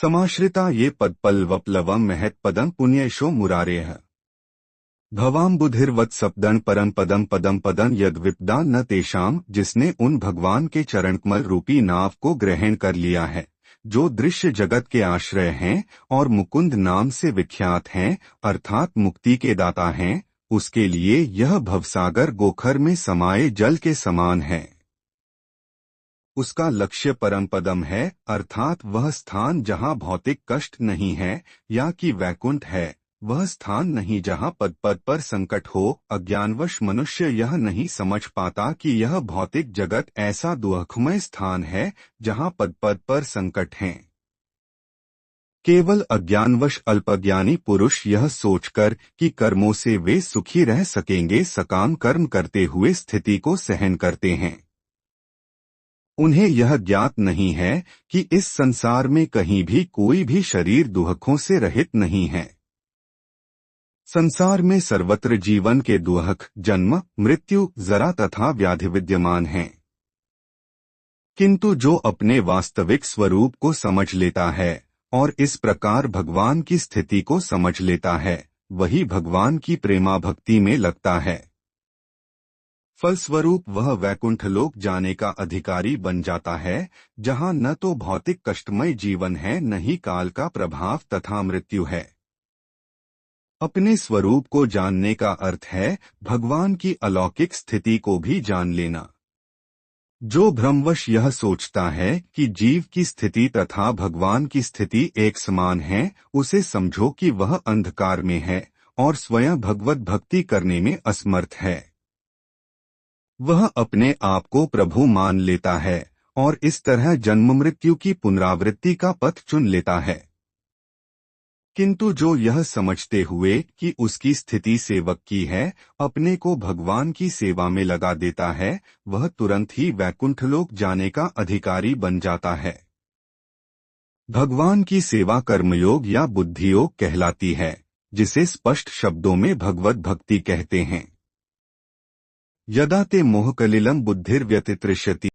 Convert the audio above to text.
समाश्रिता ये पदपल्वप्लवम महत्पदं पुण्येशो मुरारेः भवाम्बुधिर्वत्सपदं परम पदम पदम पदं यद्विपदा न तेषाम, जिसने उन भगवान के चरणकमल रूपी नाव को ग्रहण कर लिया है, जो दृश्य जगत के आश्रय हैं और मुकुंद नाम से विख्यात हैं, अर्थात मुक्ति के दाता हैं, उसके लिए यह भवसागर गोखर में समाये जल के समान है। उसका लक्ष्य परम पदम है, अर्थात वह स्थान जहाँ भौतिक कष्ट नहीं है, या कि वैकुंठ है। वह स्थान नहीं जहाँ पद पद पर संकट हो। अज्ञानवश मनुष्य यह नहीं समझ पाता कि यह भौतिक जगत ऐसा दुखमय स्थान है जहाँ पद पद पर संकट हैं। केवल अज्ञानवश अल्पज्ञानी पुरुष यह सोचकर कि कर्मों से वे सुखी रह सकेंगे, सकाम कर्म करते हुए स्थिति को सहन करते हैं। उन्हें यह ज्ञात नहीं है कि इस संसार में कहीं भी कोई भी शरीर दुखों से रहित नहीं है। संसार में सर्वत्र जीवन के दुख, जन्म, मृत्यु, जरा तथा व्याधि विद्यमान हैं। किंतु जो अपने वास्तविक स्वरूप को समझ लेता है और इस प्रकार भगवान की स्थिति को समझ लेता है, वही भगवान की प्रेमा भक्ति में लगता है। फलस्वरूप वह वैकुंठ लोक जाने का अधिकारी बन जाता है, जहाँ न तो भौतिक कष्टमय जीवन है, न ही काल का प्रभाव तथा मृत्यु है। अपने स्वरूप को जानने का अर्थ है भगवान की अलौकिक स्थिति को भी जान लेना। जो भ्रमवश यह सोचता है कि जीव की स्थिति तथा भगवान की स्थिति एक समान है, उसे समझो कि वह अंधकार में है और स्वयं भगवत भक्ति करने में असमर्थ है। वह अपने आप को प्रभु मान लेता है और इस तरह जन्म मृत्यु की पुनरावृत्ति का पथ चुन लेता है। किंतु जो यह समझते हुए कि उसकी स्थिति सेवक की है, अपने को भगवान की सेवा में लगा देता है, वह तुरंत ही वैकुंठ लोक जाने का अधिकारी बन जाता है। भगवान की सेवा कर्मयोग या बुद्धियोग कहलाती है, जिसे स्पष्ट शब्दों में भगवत भक्ति कहते हैं। यदा ते मोहकलिलं बुद्धिर्व्यतितृष्यति